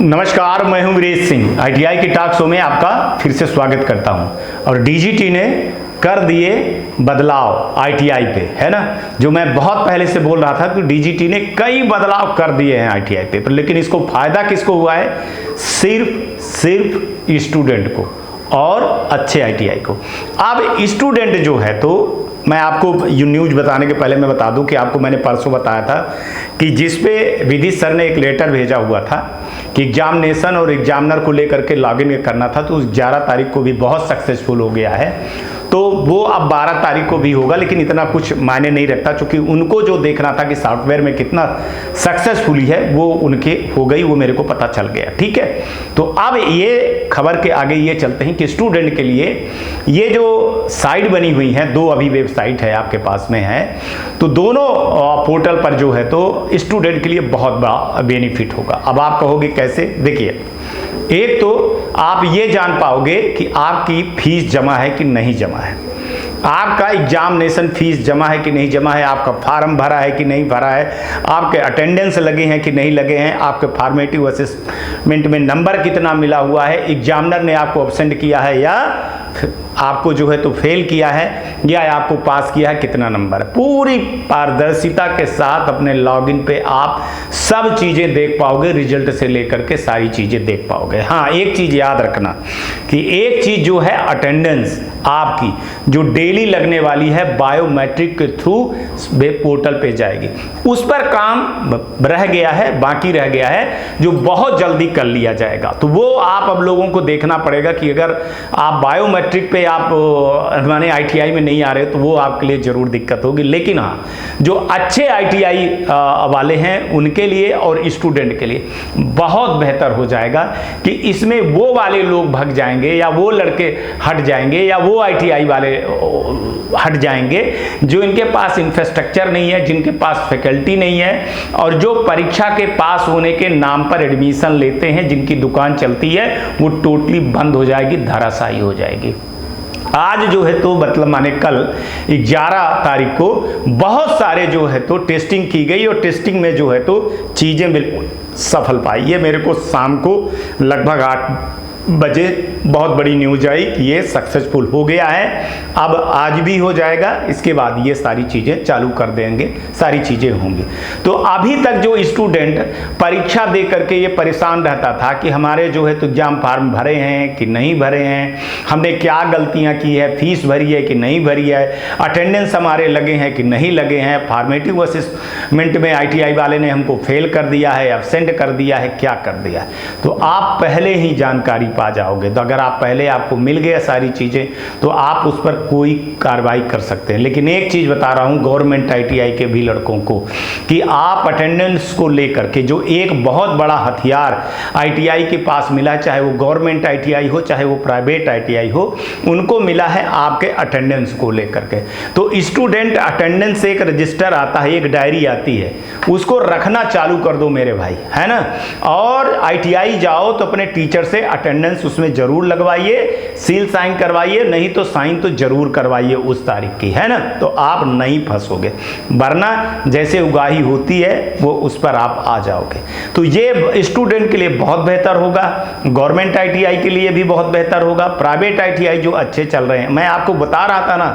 नमस्कार, मैं हूं वीरेश सिंह। आईटीआई के टॉक शो में आपका फिर से स्वागत करता हूं। और डीजीटी ने कर दिए बदलाव आईटीआई पे, है ना। जो मैं बहुत पहले से बोल रहा था कि डीजीटी ने कई बदलाव कर दिए हैं आईटीआई पे, लेकिन इसको फायदा किसको हुआ है? सिर्फ स्टूडेंट को और अच्छे आईटीआई को। अब स्टूडेंट जो है, तो मैं आपको न्यूज़ बताने के पहले मैं बता दूं कि आपको मैंने परसों बताया था कि जिस पे विदित सर ने एक लेटर भेजा हुआ था कि एग्जामिनेशन और एग्जामिनर को लेकर के लॉगिन करना था, तो उस 11 तारीख को भी बहुत सक्सेसफुल हो गया है। तो वो अब 12 तारीख को भी होगा, लेकिन इतना कुछ मायने नहीं रखता, क्योंकि उनको जो देखना था कि सॉफ्टवेयर में कितना सक्सेसफुली है वो उनके हो गई, वो मेरे को पता चल गया। ठीक है, तो अब ये खबर के आगे ये चलते हैं कि स्टूडेंट के लिए ये जो साइट बनी हुई है, दो अभी वेबसाइट है आपके पास में है, तो दोनों पोर्टल पर जो है तो स्टूडेंट के लिए बहुत बड़ा बेनिफिट होगा। अब आप कहोगे कैसे? देखिए, एक तो आप ये जान पाओगे कि आपकी फीस जमा है कि नहीं जमा है, आपका एग्जामिनेशन फीस जमा है कि नहीं जमा है, आपका फॉर्म भरा है कि नहीं भरा है, आपके अटेंडेंस लगे हैं कि नहीं लगे हैं, आपके फॉर्मेटिव असेसमेंट में नंबर कितना मिला हुआ है, एग्जामिनर ने आपको एब्सेंट किया है या आपको जो है तो फेल किया है, या आपको पास किया है, कितना नंबर है। पूरी पारदर्शिता के साथ अपने लॉगिन पे आप सब चीज़ें देख पाओगे, रिजल्ट से लेकर के सारी चीज़ें देख पाओगे। हाँ, एक चीज़ याद रखना कि एक चीज़ जो है अटेंडेंस आपकी जो डेली लगने वाली है बायोमेट्रिक के थ्रू वेब पोर्टल पे जाएगी, उस पर काम रह गया है, बाकी रह गया है, जो बहुत जल्दी कर लिया जाएगा। तो वो आप अब लोगों को देखना पड़ेगा कि अगर आप बायोमेट्रिक पे आप माने आईटीआई में नहीं आ रहे तो वो आपके लिए जरूर दिक्कत होगी। लेकिन हाँ, जो अच्छे आईटीआई वाले हैं उनके लिए और स्टूडेंट के लिए बहुत बेहतर हो जाएगा कि इसमें वो वाले लोग भाग जाएंगे या वो लड़के हट जाएंगे या वो आईटीआई वाले हट जाएंगे जो इनके पास इंफ्रास्ट्रक्चर नहीं है, जिनके पास फैकल्टी नहीं है, और जो परीक्षा के पास होने के नाम पर एडमिशन लेते हैं, जिनकी दुकान चलती है, वो टोटली बंद हो जाएगी, धराशायी हो जाएगी। आज जो है तो मतलब माने कल 11 तारीख को बहुत सारे जो है तो टेस्टिंग की गई, और टेस्टिंग में जो है तो चीज़ें बिल्कुल सफल पाई। ये मेरे को शाम को लगभग 8 बजे बहुत बड़ी न्यूज आई कि ये सक्सेसफुल हो गया है। अब आज भी हो जाएगा, इसके बाद ये सारी चीज़ें चालू कर देंगे, सारी चीज़ें होंगी। तो अभी तक जो स्टूडेंट परीक्षा दे करके ये परेशान रहता था कि हमारे जो है तो एग्जाम फॉर्म भरे हैं कि नहीं भरे हैं, हमने क्या गलतियां की है, फीस भरी है कि नहीं भरी है, अटेंडेंस हमारे लगे हैं कि नहीं लगे हैं, फॉर्मेटिव असेसमेंट में आईटीआई वाले ने हमको फेल कर दिया है, एब्सेंट कर दिया है, क्या कर दिया है, तो आप पहले ही जानकारी पा जाओगे। तो अगर आप पहले आपको मिल गया सारी चीज़ें तो आप उस पर कोई कार्रवाई कर सकते हैं। लेकिन एक चीज़ बता रहा हूं गवर्नमेंट आईटीआई के भी लड़कों को कि आप अटेंडेंस को लेकर के जो एक बहुत बड़ा हथियार आईटीआई के पास मिला, चाहे वो गवर्नमेंट आईटीआई हो चाहे वो प्राइवेट आईटीआई हो, उनको मिला है आपके अटेंडेंस को लेकर के। तो स्टूडेंट अटेंडेंस एक रजिस्टर आता है, एक डायरी आती है, उसको रखना चालू कर दो मेरे भाई, है ना। और आईटीआई जाओ तो अपने टीचर से अटेंडेंस उसमें जरूर लगवाइए, सील साइन करवाइए, नहीं तो साइन तो जरूर करवाइए उस तारीख की, है ना। तो आप नहीं फंसोगे, वरना जैसे उगाही होती है वो उस पर आप आ जाओगे। तो ये स्टूडेंट के लिए बहुत बेहतर होगा, गवर्नमेंट आईटीआई के लिए भी बहुत बेहतर होगा, प्राइवेट आईटीआई जो अच्छे चल रहे हैं। मैं आपको बता रहा था ना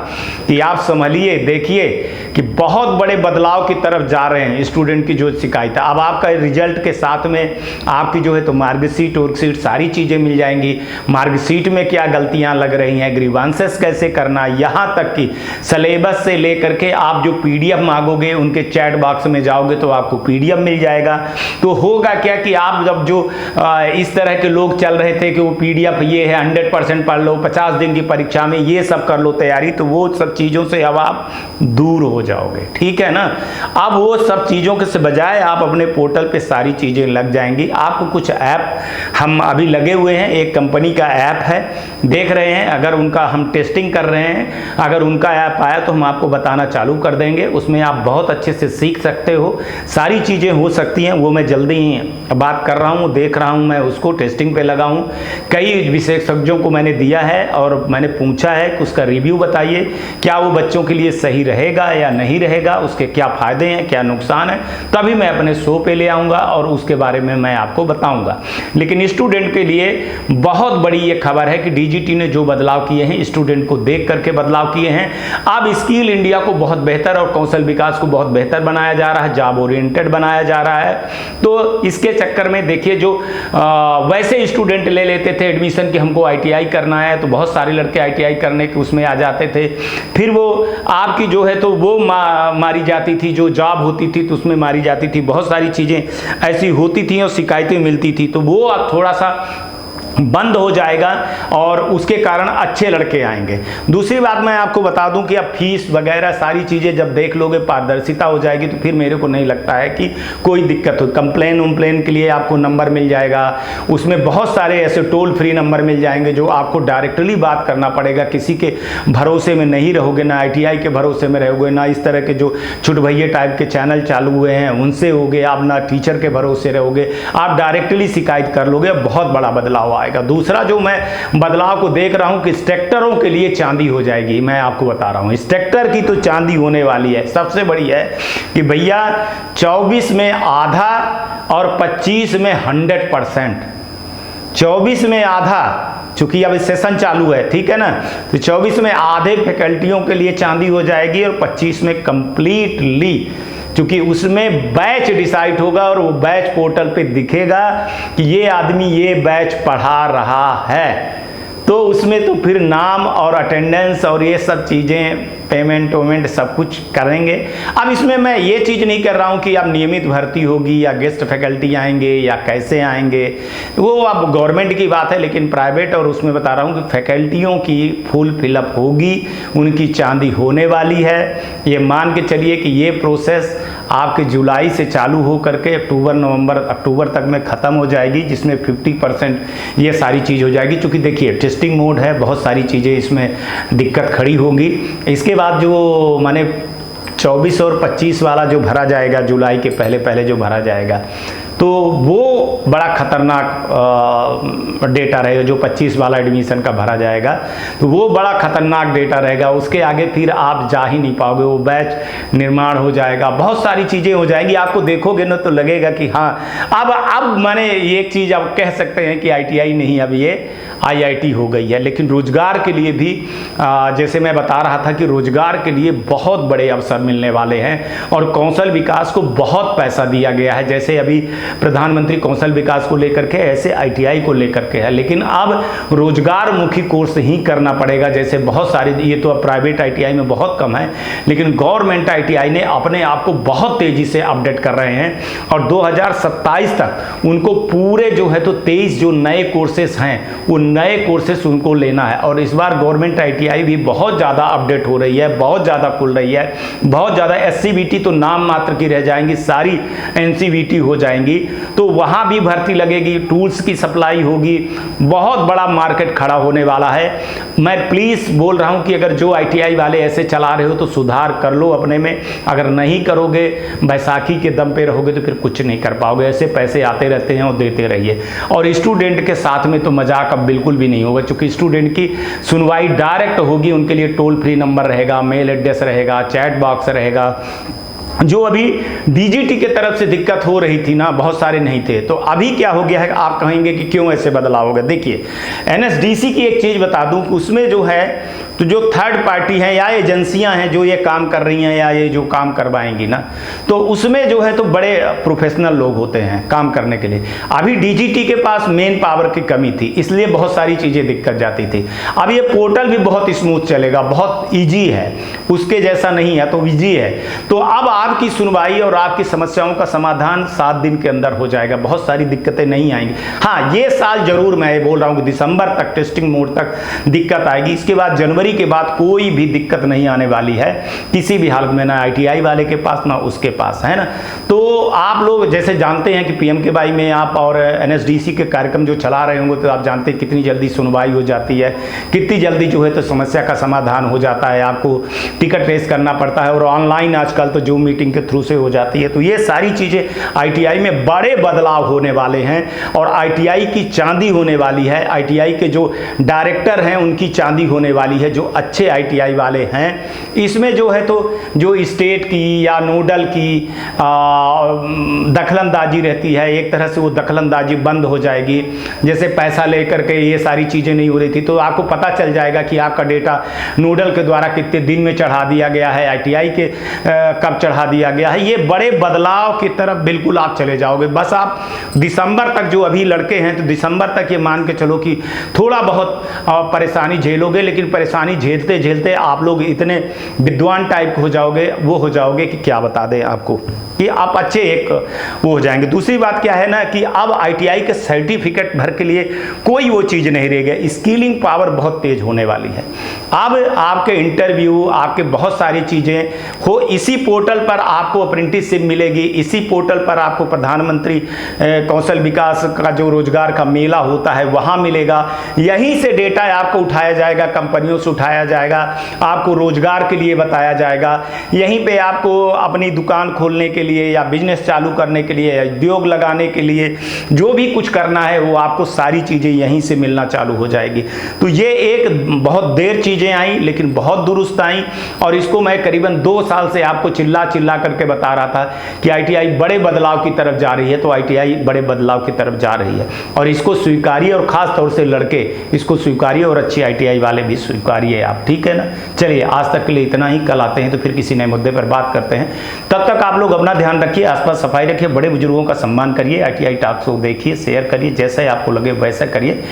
कि आप संभलिए, देखिए कि बहुत बड़े बदलाव की तरफ जा रहे हैं। स्टूडेंट की जो शिकायत है, अब आपका रिजल्ट के साथ में आपकी जो है तो मार्कशीट वर्कशीट सारी चीजें मिल जाएंगी। मार्कशीट में क्या गलतियां लग रही हैं, ग्रीवांसेस कैसे करना, यहां तक कि सिलेबस से लेकर के आप जो पीडीएफ मांगोगे उनके चैट बॉक्स में जाओगे तो आपको पीडीएफ मिल जाएगा। तो होगा क्या कि आप जब जो इस तरह के लोग चल रहे थे कि वो पीडीएफ ये है 100% पढ़ लो, 50 दिन की परीक्षा में ये सब कर लो तैयारी, तो वो सब चीजों से अब आप दूर हो जाओगे, ठीक है ना। अब वो सब चीजों के से बजाय आप अपने पोर्टल पे सारी चीजें लग जाएंगी। आपको कुछ ऐप हम अभी लगे हुए हैं, एक कंपनी का ऐप है, देख रहे हैं, अगर उनका हम टेस्टिंग कर रहे हैं, अगर उनका ऐप आया तो हम आपको बताना चालू कर देंगे। उसमें आप बहुत अच्छे से सीख सकते हो, सारी चीज़ें हो सकती हैं। वो मैं जल्दी ही बात कर रहा हूँ, देख रहा हूँ, मैं उसको टेस्टिंग पे लगा हूँ। कई विशेषज्ञों को मैंने दिया है और मैंने पूछा है कि उसका रिव्यू बताइए, क्या वो बच्चों के लिए सही रहेगा या नहीं रहेगा, उसके क्या फ़ायदे हैं, क्या नुकसान है, तभी मैं अपने शो पे ले आऊँगा और उसके बारे में मैं आपको बताऊँगा। लेकिन स्टूडेंट के लिए बहुत बड़ी ये खबर है कि डीजीटी ने जो बदलाव किए हैं, स्टूडेंट को देख करके बदलाव किए हैं। अब स्किल इंडिया को बहुत बेहतर और कौशल विकास को बहुत बेहतर बनाया जा रहा है, जॉब ओरिएंटेड बनाया जा रहा है। तो इसके चक्कर में देखिए, जो वैसे स्टूडेंट ले लेते थे एडमिशन कि हमको आईटीआई करना है, तो बहुत सारे लड़के आईटीआई करने के उसमें आ जाते थे, फिर वो आपकी जो है तो वो मारी जाती थी, जो जॉब होती थी तो उसमें मारी जाती थी, बहुत सारी चीज़ें ऐसी होती थी और शिकायतें मिलती थी। तो वो अब थोड़ा सा बंद हो जाएगा और उसके कारण अच्छे लड़के आएंगे। दूसरी बात मैं आपको बता दूं कि अब फीस वगैरह सारी चीज़ें जब देख लोगे, पारदर्शिता हो जाएगी, तो फिर मेरे को नहीं लगता है कि कोई दिक्कत हो। कंप्लेन उम्प्लेन के लिए आपको नंबर मिल जाएगा, उसमें बहुत सारे ऐसे टोल फ्री नंबर मिल जाएंगे जो आपको डायरेक्टली बात करना पड़ेगा, किसी के भरोसे में नहीं रहोगे, ना आईटीआई के भरोसे में रहोगे, ना इस तरह के जो छुटभैया टाइप के चैनल चालू हुए हैं उनसे होगे आप, ना टीचर के भरोसे रहोगे, आप डायरेक्टली शिकायत कर लोगे। बहुत बड़ा बदलाव आएगा। दूसरा जो मैं बदलाव को देख रहा हूं कि ट्रैक्टरों के लिए चांदी हो जाएगी। मैं आपको बता रहा हूं, इस ट्रैक्टर की तो चांदी होने वाली है। सबसे बड़ी है कि भैया 24 में आधा और 25 में 100%। 24 में आधा, चूंकि अब सेशन चालू है, ठीक है ना, तो 24 में आधे फैकल्टियों के लिए चांदी हो जाएगी और 25 में कंप्लीटली, क्योंकि उसमें बैच डिसाइड होगा और वो बैच पोर्टल पे दिखेगा कि ये आदमी ये बैच पढ़ा रहा है, तो उसमें तो फिर नाम और अटेंडेंस और ये सब चीज़ें, पेमेंट वेमेंट सब कुछ करेंगे। अब इसमें मैं ये चीज़ नहीं कर रहा हूँ कि अब नियमित भर्ती होगी या गेस्ट फैकल्टी आएंगे या कैसे आएंगे, वो अब गवर्नमेंट की बात है, लेकिन प्राइवेट और उसमें बता रहा हूँ कि फैकल्टियों की फुल फिलअप होगी, उनकी चांदी होने वाली है। ये मान के चलिए कि ये प्रोसेस आपके जुलाई से चालू हो करके अक्टूबर तक में ख़त्म हो जाएगी, जिसमें 50% ये सारी चीज़ हो जाएगी। क्योंकि देखिए टेस्टिंग मोड है, बहुत सारी चीज़ें इसमें दिक्कत खड़ी होगी। इसके बाद जो माने 24 और 25 वाला जो भरा जाएगा, जुलाई के पहले जो भरा जाएगा, तो वो बड़ा खतरनाक डेटा रहेगा। जो 25 वाला एडमिशन का भरा जाएगा तो वो बड़ा खतरनाक डेटा रहेगा। उसके आगे फिर आप जा ही नहीं पाओगे, वो बैच निर्माण हो जाएगा, बहुत सारी चीज़ें हो जाएंगी। आपको देखोगे ना तो लगेगा कि हाँ, अब माने एक चीज़ आप कह सकते हैं कि आईटीआई नहीं, अब ये आईआईटी हो गई है। लेकिन रोजगार के लिए भी जैसे मैं बता रहा था कि रोजगार के लिए बहुत बड़े अवसर मिलने वाले हैं और कौशल विकास को बहुत पैसा दिया गया है। जैसे अभी प्रधानमंत्री कौशल विकास को लेकर के, ऐसे आईटीआई को लेकर के है, लेकिन अब रोजगार मुखी कोर्स ही करना पड़ेगा। जैसे बहुत सारे, ये तो अब प्राइवेट आईटीआई में बहुत कम है, लेकिन गवर्नमेंट आईटीआई ने अपने आप को बहुत तेजी से अपडेट कर रहे हैं और 2027 तक उनको पूरे जो है तो 23 जो नए कोर्सेस हैं, वो नए कोर्सेस उनको लेना है। और इस बार गवर्नमेंट आईटीआई भी बहुत ज़्यादा अपडेट हो रही है, बहुत ज़्यादा खुल रही है, बहुत ज़्यादा। एससीबीटी तो नाम मात्र की रह जाएंगी, सारी एनसीबीटी हो जाएंगी, तो वहाँ भी भर्ती लगेगी, टूल्स की सप्लाई होगी, बहुत बड़ा मार्केट खड़ा होने वाला है। मैं प्लीज़ बोल रहा हूँ कि अगर जो आईटीआई वाले ऐसे चला रहे हो तो सुधार कर लो अपने में। अगर नहीं करोगे, बैसाखी के दम पे रहोगे, तो फिर कुछ नहीं कर पाओगे। ऐसे पैसे आते रहते हैं और देते रहिए। और स्टूडेंट के साथ में तो मजाक अब बिल्कुल भी नहीं होगा, क्योंकि स्टूडेंट की सुनवाई डायरेक्ट होगी, उनके लिए टोल फ्री नंबर रहेगा, मेल एड्रेस रहेगा, चैट बॉक्स रहेगा। जो अभी डीजीटी के तरफ से दिक्कत हो रही थी ना, बहुत सारे नहीं थे, तो अभी क्या हो गया है, आप कहेंगे कि क्यों ऐसे बदलाव हो गया। देखिए एनएसडीसी की एक चीज़ बता दूं कि उसमें जो है तो जो थर्ड पार्टी हैं या एजेंसियां हैं जो ये काम कर रही हैं या ये जो काम करवाएंगी ना, तो उसमें जो है तो बड़े प्रोफेशनल लोग होते हैं काम करने के लिए। अभी डीजीटी के पास मेन पावर की कमी थी, इसलिए बहुत सारी चीज़ें दिक्कत जाती थी। अब ये पोर्टल भी बहुत स्मूथ चलेगा, बहुत ईजी है, उसके जैसा नहीं है, तो ईजी है। तो अब आपकी सुनवाई और आपकी समस्याओं का समाधान 7 दिन के अंदर हो जाएगा, बहुत सारी दिक्कतें नहीं आएंगी। हाँ, ये साल जरूर मैं बोल रहा हूँ कि दिसंबर तक टेस्टिंग मोड तक दिक्कत आएगी। इसके बाद जनवरी नौकरी के बाद कोई भी दिक्कत नहीं आने वाली है किसी भी हालत में, ना ITI वाले के पास ना उसके पास, है ना। तो आप लोग जैसे जानते हैं कि PMKY में आप और NSDC के कार्यक्रम जो चला रहे होंगे, तो आप जानते हैं कितनी जल्दी सुनवाई हो जाती है, कितनी जल्दी जो है तो समस्या का समाधान हो जाता है, आपको टिकट रेस करना पड़ता है और ऑनलाइन आजकल तो जूम मीटिंग के थ्रू से हो जाती है। तो ये सारी चीज़ें ITI में बड़े बदलाव होने वाले हैं और ITI की चांदी होने वाली है। ITI के जो डायरेक्टर हैं उनकी चांदी होने वाली है, जो अच्छे ITI वाले हैं। इसमें जो है तो जो स्टेट की या नोडल की दखलंदाजी रहती है, एक तरह से वो दखलंदाजी बंद हो जाएगी। जैसे पैसा लेकर के ये सारी चीज़ें नहीं हो रही थी, तो आपको पता चल जाएगा कि आपका डेटा नोडल के द्वारा कितने दिन में चढ़ा दिया गया है, ITI के कब चढ़ा दिया गया है। ये बड़े बदलाव की तरफ बिल्कुल आप चले जाओगे। बस आप दिसंबर तक, जो अभी लड़के हैं तो दिसंबर तक ये मान के चलो कि थोड़ा बहुत परेशानी झेलोगे, लेकिन परेशानी झेलते झेलते आप लोग इतने विद्वान टाइप हो जाओगे, वो हो जाओगे कि क्या बता दें आपको, कि आप अच्छे एक वो हो जाएंगे। दूसरी बात क्या है ना कि अब ITI के सर्टिफिकेट भर के लिए कोई वो चीज़ नहीं रह गई, स्किलिंग पावर बहुत तेज होने वाली है। अब आपके इंटरव्यू, आपके बहुत सारी चीज़ें हो, इसी पोर्टल पर आपको अप्रेंटिसशिप मिलेगी, इसी पोर्टल पर आपको प्रधानमंत्री कौशल विकास का जो रोजगार का मेला होता है वहाँ मिलेगा। यहीं से डेटा आपको उठाया जाएगा, कंपनियों से उठाया जाएगा, आपको रोजगार के लिए बताया जाएगा। यहीं पे आपको अपनी दुकान खोलने के लिए या बिजनेस चालू करने के लिए या उद्योग लगाने के लिए जो भी कुछ करना है वो आपको सारी चीज़ें यहीं से मिलना चालू हो जाएगी। तो ये एक बहुत देर चीज़ें आई, लेकिन बहुत दुरुस्त आई, और इसको मैं करीबन 2 साल से आपको चिल्ला चिल्ला करके बता रहा था कि ITI बड़े बदलाव की तरफ जा रही है। तो ITI बड़े बदलाव की तरफ जा रही है और इसको स्वीकारिए, और ख़ास तौर से लड़के इसको स्वीकारिए और अच्छे ITI वाले भी स्वीकारिए आप, ठीक है ना। चलिए आज तक के लिए इतना ही, कल आते हैं तो फिर किसी नए मुद्दे पर बात करते हैं। तब तक आप लोग अपना ध्यान रखिए, आसपास सफाई रखिए, बड़े बुजुर्गों का सम्मान करिए, ITI टॉक्स को देखिए, शेयर करिए, जैसा ही आपको लगे वैसा करिए,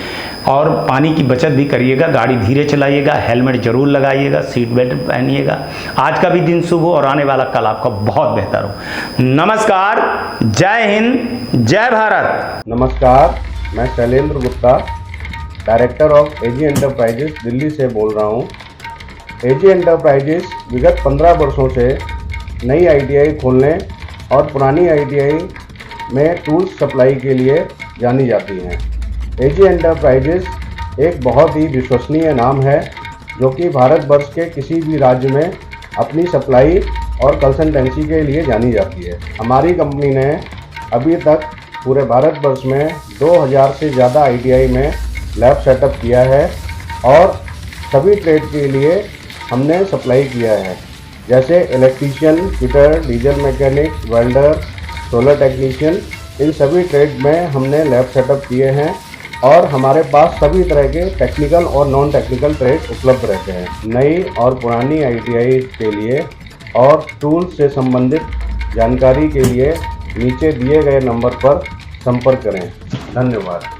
और पानी की बचत भी करिएगा, गाड़ी धीरे चलाइएगा, हेलमेट जरूर लगाइएगा, सीट बेल्ट पहनिएगा। आज का भी दिन शुभ हो और आने वाला कल आपका बहुत बेहतर हो। नमस्कार, जय हिंद, जय भारत। नमस्कार, मैं Shailendra Gupta, director of AG enterprises Delhi से बोल रहा हूँ। AG एंटरप्राइजेस विगत 15 वर्षों से नई ITI खोलने और पुरानी ITI में टूल्स सप्लाई के लिए जानी जाती हैं। AG एंटरप्राइजेस एक बहुत ही विश्वसनीय नाम है, जो कि भारतवर्ष के किसी भी राज्य में अपनी सप्लाई और कंसल्टेंसी के लिए जानी जाती है। हमारी कंपनी ने अभी तक पूरे भारतवर्ष में 2000 से ज़्यादा ITI में लैब सेटअप किया है और सभी ट्रेड के लिए हमने सप्लाई किया है, जैसे electrician, fitter, diesel mechanic, welder, solar technician. इन सभी ट्रेड में हमने लैब सेटअप किए हैं और हमारे पास सभी तरह के टेक्निकल और नॉन टेक्निकल ट्रेड उपलब्ध रहते हैं। नई और पुरानी ITI के लिए और टूल्स से संबंधित जानकारी के लिए नीचे दिए गए नंबर पर संपर्क करें। धन्यवाद।